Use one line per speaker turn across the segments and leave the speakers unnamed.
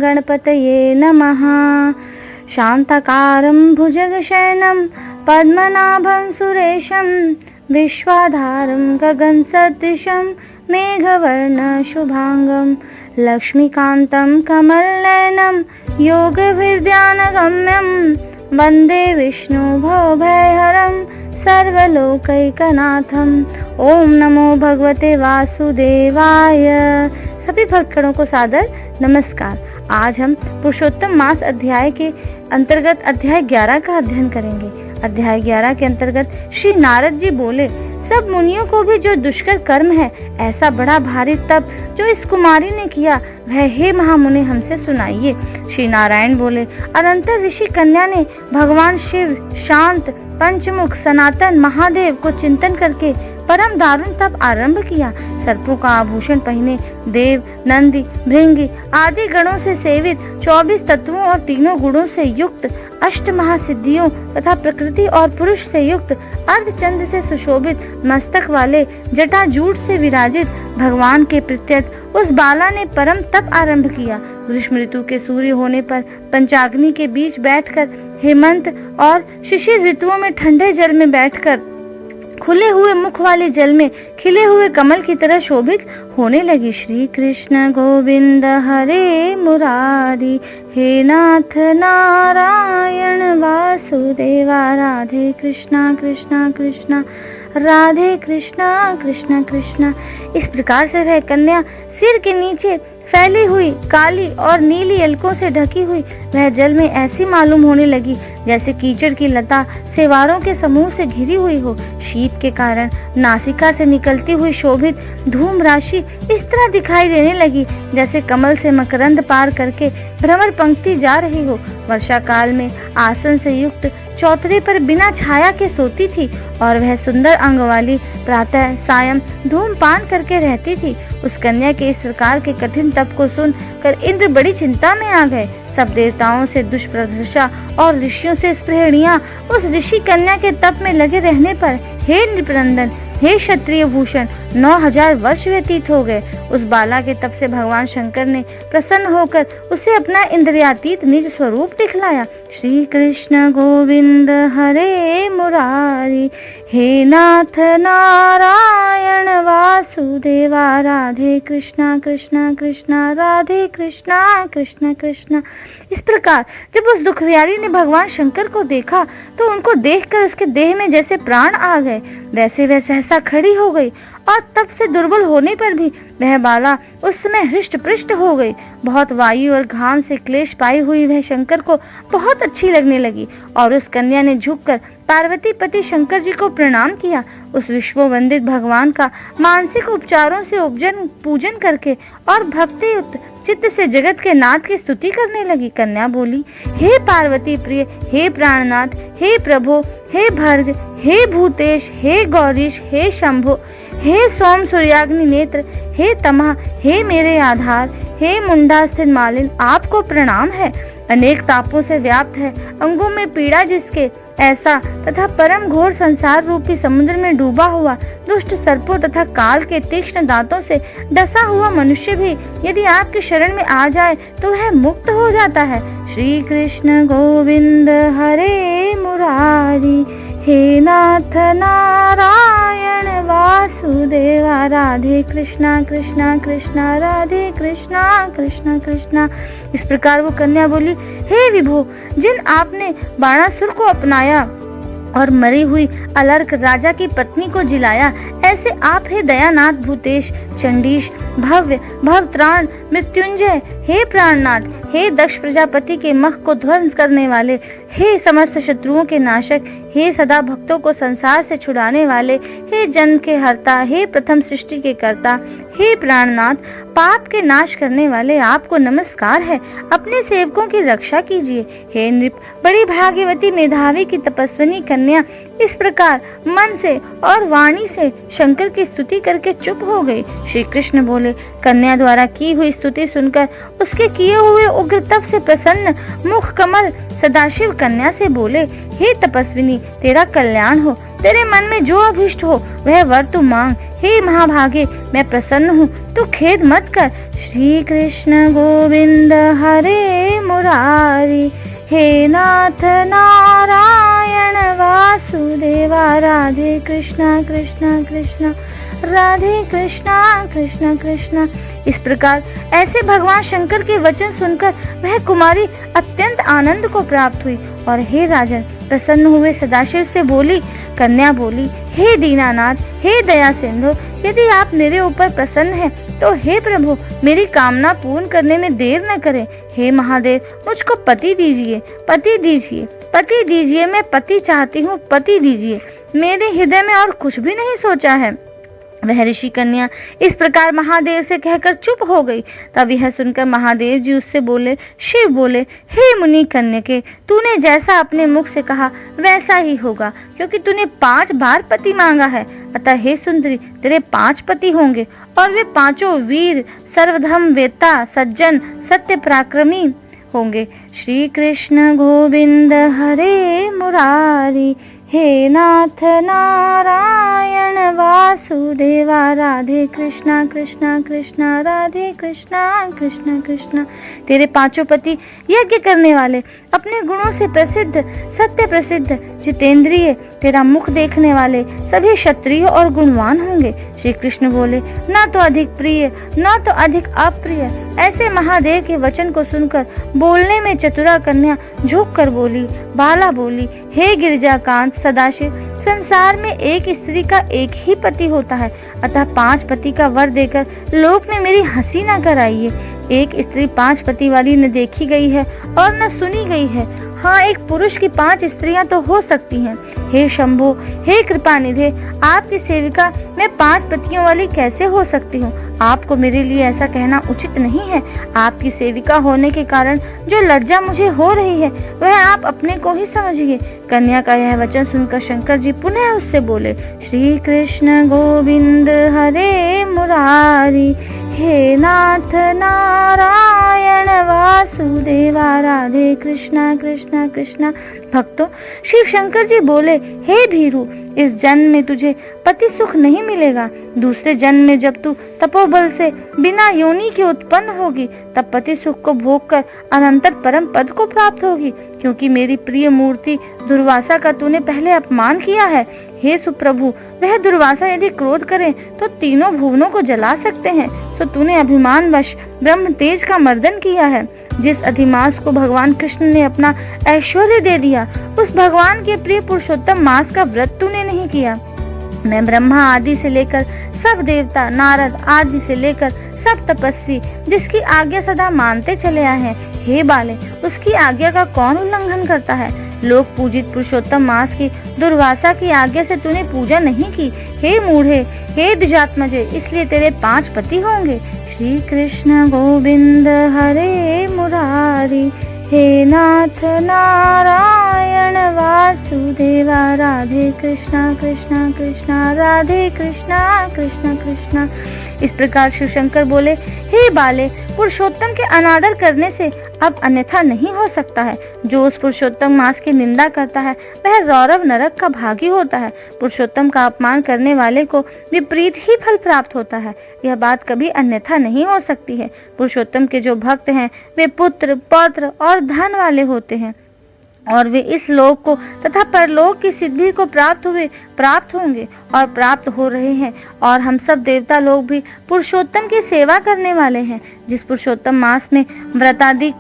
गणपतये नमः। शान्ताकारं भुजगशयनं पद्मनाभं सुरेशं विश्वाधारं गगनसदृशं मेघवर्णं शुभांगं लक्ष्मीकान्तं कमलनयनं योगविद्यानगम्यं वन्दे विष्णु भवभयहरं सर्वलोकैकनाथं। ओम नमो भगवते वासुदेवाय। सभी भक्तगणों को सादर नमस्कार। आज हम पुरुषोत्तम मास अध्याय के अंतर्गत अध्याय 11 का अध्ययन करेंगे। अध्याय 11 के अंतर्गत श्री नारद जी बोले, सब मुनियों को भी जो दुष्कर कर्म है, ऐसा बड़ा भारी तप जो इस कुमारी ने किया, वह हे महामुनि हमसे सुनाइए। श्री नारायण बोले, अनंतर ऋषि कन्या ने भगवान शिव, शांत, पंचमुख, सनातन महादेव को चिंतन करके परम दारुण तप आरंभ किया। सर्पों का आभूषण पहने, देव, नंदी, भृंगी आदि गणों से सेवित, 24 तत्वों और तीनों गुणों से युक्त, अष्ट महासिद्धियों तथा प्रकृति और पुरुष से युक्त, अर्धचंद्र से सुशोभित, मस्तक वाले, जटाजूट से विराजित भगवान के प्रत्यक्ष उस बाला ने परम तप आरंभ किया। ग्रीष्म ऋतु के सूर्य होने पर पंचाग्नि के बीच बैठकर, हेमंत और शिशिर ऋतुओं में ठंडे जल में बैठकर, खुले हुए मुख वाले जल में खिले हुए कमल की तरह शोभित होने लगी। श्री कृष्ण गोविंद हरे मुरारी, हे नाथ नारायण वासुदेवा, राधे कृष्णा कृष्णा कृष्णा राधे कृष्णा कृष्णा कृष्णा। इस प्रकार से वह कन्या सिर के नीचे फैली हुई काली और नीली अलकों से ढकी हुई वह जल में ऐसी मालूम होने लगी जैसे कीचड़ की लता सेवारों के समूह से घिरी हुई हो। शीत के कारण नासिका से निकलती हुई शोभित धूम राशि इस तरह दिखाई देने लगी जैसे कमल से मकरंद पार करके भ्रमर पंक्ति जा रही हो। वर्षा काल में आसन से युक्त चौतरे पर बिना छाया के सोती थी और वह सुंदर अंग वाली प्रातः सायं धूमपान करके रहती थी। उस कन्या के इस प्रकार के कठिन तप को सुनकर इंद्र बड़ी चिंता में आ गए। सब देवताओं से दुष्प्रदशा और ऋषियों से स्पृहणियां उस ऋषि कन्या के तप में लगे रहने पर, हे नृपनंदन, हे क्षत्रिय भूषण, 9000 वर्ष व्यतीत हो गए। उस बाला के तप से भगवान शंकर ने प्रसन्न होकर उसे अपना इंद्रियातीत निज स्वरूप दिखलाया। श्री कृष्ण गोविंद हरे मुरारी, हे नाथ नारायण वासुदेवा, राधे कृष्णा कृष्णा कृष्णा राधे कृष्णा कृष्णा कृष्णा। इस प्रकार जब उस दुखवियारी ने भगवान शंकर को देखा तो उनको देखकर उसके देह में जैसे प्राण आ गए, वैसे वह सहसा खड़ी हो गई और तब से दुर्बल होने पर भी वह बाला उस समय हृष्ट पृष्ठ हो गई। बहुत वायु और घाम से क्लेश पाई हुई वह शंकर को बहुत अच्छी लगने लगी और उस कन्या ने झुककर पार्वती पति शंकर जी को प्रणाम किया। उस विश्व वंदित भगवान का मानसिक उपचारों से पूजन करके और भक्ति युक्त चित्त से जगत के नाथ की स्तुति करने लगी। कन्या बोली, हे पार्वती प्रिय, हे प्राणनाथ, हे प्रभु, हे भर्ग, हे भूतेश, हे गौरीश, हे शंभु, हे सोम सूर्याग्नि नेत्र, हे तमा, हे मेरे आधार, हे मुंडा स्थित मालिन, आपको प्रणाम है। अनेक तापों से व्याप्त है, अंगों में पीड़ा जिसके, ऐसा तथा परम घोर संसार रूपी समुद्र में डूबा हुआ, दुष्ट सर्पों तथा काल के तीक्ष्ण दांतों से डसा हुआ मनुष्य भी यदि आपके शरण में आ जाए तो वह मुक्त हो जाता है। श्री कृष्ण गोविंद हरे मुरारी, हे नाथ नारायण वासुदेवा, राधे कृष्णा कृष्णा कृष्णा राधे कृष्णा कृष्णा कृष्णा। इस प्रकार वो कन्या बोली, हे विभो, जिन आपने बाणासुर को अपनाया और मरी हुई अलर्क राजा की पत्नी को जिलाया, ऐसे आप हे दयानाथ भूतेश, चंडीश, भव्य, भवत्राण, मृत्युंजय, हे प्राणनाथ, हे दक्ष प्रजापति के मख को ध्वंस करने वाले, हे समस्त शत्रुओं के नाशक, हे सदा भक्तों को संसार से छुड़ाने वाले, हे जन्म के हर्ता, हे प्रथम सृष्टि के कर्ता, हे प्राणनाथ, पाप के नाश करने वाले, आपको नमस्कार है। अपने सेवकों की रक्षा कीजिए। हे नृप, बड़ी भाग्यवती मेधावी की तपस्विनी कन्या इस प्रकार मन से और वाणी से शंकर की स्तुति करके चुप हो गई। श्री कृष्ण बोले, कन्या द्वारा की हुई स्तुति सुनकर उसके किए हुए उग्र तप से प्रसन्न मुख कमल सदाशिव कन्या से बोले, हे तपस्विनी, तेरा कल्याण हो, तेरे मन में जो अभिष्ट हो वह वर तू मांग। हे महाभागे, मैं प्रसन्न हूँ, तू खेद मत कर। श्री कृष्ण गोविंद हरे मुरारी, हे नाथ नारायण वासुदेवा, राधे कृष्णा कृष्णा कृष्णा, राधे कृष्णा कृष्णा कृष्णा। इस प्रकार ऐसे भगवान शंकर के वचन सुनकर वह कुमारी अत्यंत आनंद को प्राप्त हुई और हे राजन, प्रसन्न हुए सदाशिव से बोली, कन्या बोली, हे दीनानाथ, हे दया सिंधु, यदि आप मेरे ऊपर प्रसन्न हैं तो हे प्रभु, मेरी कामना पूर्ण करने में देर न करें। हे महादेव, मुझको पति दीजिए, पति दीजिए, पति दीजिए, मैं पति चाहती हूँ, पति दीजिए। मेरे हृदय में और कुछ भी नहीं सोचा है। वह ऋषि कन्या इस प्रकार महादेव से कहकर चुप हो गई। तब यह सुनकर महादेव जी उससे बोले, शिव बोले, हे मुनि कन्यके, तूने जैसा अपने मुख से कहा वैसा ही होगा, क्योंकि तूने 5 बार पति मांगा है। अतः हे सुंदरी, तेरे 5 पति होंगे और वे 5 वीर, सर्वधर्म वेत्ता, सज्जन, सत्य पराक्रमी होंगे। श्री कृष्ण गोविंद हरे मुरारी, हे नाथ नारायण वासुदेवा, राधे कृष्णा कृष्णा कृष्णा, राधे कृष्णा कृष्णा कृष्णा। तेरे 5 पति यज्ञ करने वाले, अपने गुणों से प्रसिद्ध, सत्य प्रसिद्ध, जितेंद्रिय, तेरा मुख देखने वाले, सभी क्षत्रिय और गुणवान होंगे। श्री कृष्ण बोले, ना तो अधिक प्रिय, ना तो अधिक अप्रिय। ऐसे महादेव के वचन को सुनकर बोलने में चतुरा कन्या झुक कर बोली, बाला बोली, हे गिरिजाकांत सदाशिव, संसार में एक स्त्री का एक ही पति होता है, अतः 5 पति का वर देकर लोक में मेरी हंसी न कराइए। एक स्त्री 5 पति वाली न देखी गई है और न सुनी गई है। हाँ, एक पुरुष की 5 स्त्रियां तो हो सकती हैं। हे शंभो, हे कृपानिधे, आपकी सेविका मैं 5 पतियों वाली कैसे हो सकती हूँ? आपको मेरे लिए ऐसा कहना उचित नहीं है। आपकी सेविका होने के कारण जो लज्जा मुझे हो रही है वह आप अपने को ही समझिए। कन्या का यह वचन सुनकर शंकर जी पुनः उससे बोले, श्री कृष्ण गोविंद हरे मुरारी, हे नाथ नारायण वासुदेवा, राधे कृष्णा कृष्णा कृष्णा। भक्तों, शिव शंकर जी बोले, हे भीरू, इस जन्म में तुझे पति सुख नहीं मिलेगा। दूसरे जन्म में जब तू तपोबल से बिना योनि के उत्पन्न होगी तब पति सुख को भोग कर अनंतर परम पद को प्राप्त होगी, क्योंकि मेरी प्रिय मूर्ति दुर्वासा का तूने पहले अपमान किया है। हे सुप्रभु, वह दुर्वासा यदि क्रोध करे तो तीनों भुवनों को जला सकते हैं, तो तूने अभिमानवश ब्रह्म तेज का मर्दन किया है। जिस अधिमास को भगवान कृष्ण ने अपना ऐश्वर्य दे दिया, उस भगवान के प्रिय पुरुषोत्तम मास का व्रत तूने नहीं किया। मैं ब्रह्मा आदि से लेकर सब देवता, नारद आदि से लेकर सब तपस्वी जिसकी आज्ञा सदा मानते चले आए हैं, हे बाले, उसकी आज्ञा का कौन उल्लंघन करता है? लोक पूजित पुरुषोत्तम मास की दुर्वासा की आज्ञा से तूने पूजा नहीं की। हे मूढ़े, हे द्विजात्मजे, इसलिए तेरे 5 पति होंगे। श्री कृष्ण गोविंद हरे मुरारी, हे नाथ नारायण वासुदेवा, राधे कृष्णा कृष्णा कृष्णा, राधे कृष्णा कृष्णा कृष्णा। इस प्रकार शिव शंकर बोले, हे बाले, पुरुषोत्तम के अनादर करने से अब अन्यथा नहीं हो सकता है। जो उस पुरुषोत्तम मास की निंदा करता है वह रौरव नरक का भागी होता है। पुरुषोत्तम का अपमान करने वाले को विपरीत ही फल प्राप्त होता है। यह बात कभी अन्यथा नहीं हो सकती है। पुरुषोत्तम के जो भक्त हैं वे पुत्र, पौत्र और धन वाले होते हैं और वे इस लोक को तथा परलोक की सिद्धि को प्राप्त होंगे और प्राप्त हो रहे हैं। और हम सब देवता लोग भी पुरुषोत्तम की सेवा करने वाले हैं। जिस पुरुषोत्तम मास में व्रतादि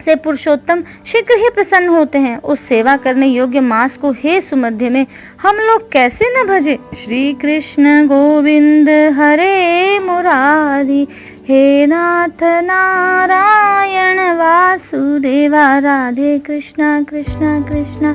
से पुरुषोत्तम शीघ्र ही प्रसन्न होते हैं, उस सेवा करने योग्य मास को हे सुमध्य में हम लोग कैसे न भजे। श्री कृष्ण गोविंद हरे मुरारी, हे नाथ नारायण वासुदेवा, राधे कृष्णा कृष्णा कृष्णा,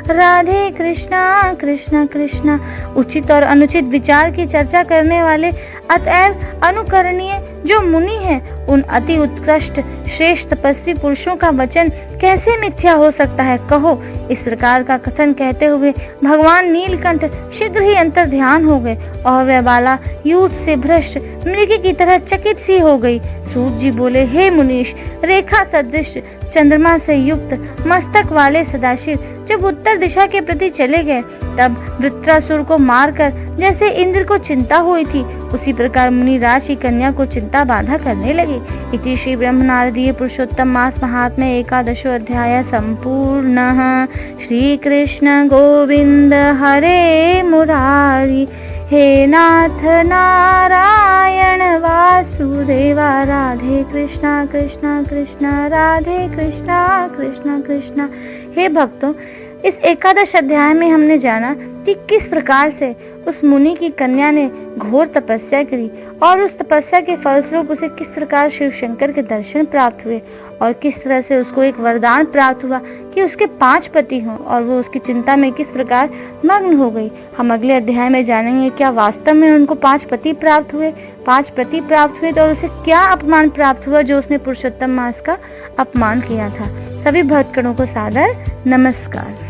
राधे कृष्णा कृष्णा कृष्णा। उचित और अनुचित विचार की चर्चा करने वाले अतएव अनुकरणीय जो मुनि हैं, उन अति उत्कृष्ट श्रेष्ठ तपस्वी पुरुषों का वचन कैसे मिथ्या हो सकता है, कहो। इस प्रकार का कथन कहते हुए भगवान नीलकंठ शीघ्र ही अंतर ध्यान हो गए और वह बाला यूथ से भ्रष्ट मृग की तरह चकित सी हो गई। सूत जी बोले, हे मुनीश, रेखा सदृश चंद्रमा से युक्त मस्तक वाले सदाशिव जब उत्तर दिशा के प्रति चले गए तब वृत्रासुर को मारकर जैसे इंद्र को चिंता हुई थी, उसी प्रकार मुनिराज की कन्या को चिंता बाधा करने लगी। इति श्री ब्रह्मनारदीय पुरुषोत्तम मास महात्म्य एकादशो अध्याय संपूर्णः। श्री कृष्ण गोविंद हरे मुरारी, हे नाथ नारायण वासुदेवा, राधे कृष्णा कृष्णा कृष्णा राधे कृष्णा कृष्णा कृष्णा। हे भक्तों, इस एकादश अध्याय में हमने जाना कि किस प्रकार से उस मुनि की कन्या ने घोर तपस्या करी और उस तपस्या के फलस्वरूप उसे किस प्रकार शिव शंकर के दर्शन प्राप्त हुए और किस तरह से उसको एक वरदान प्राप्त हुआ कि उसके 5 पति हों और वो उसकी चिंता में किस प्रकार मग्न हो गई। हम अगले अध्याय में जानेंगे क्या वास्तव में उनको 5 पति प्राप्त हुए, 5 पति प्राप्त हुए तो उसे क्या अपमान प्राप्त हुआ जो उसने पुरुषोत्तम मास का अपमान किया था। सभी भक्तगणों को सादर नमस्कार।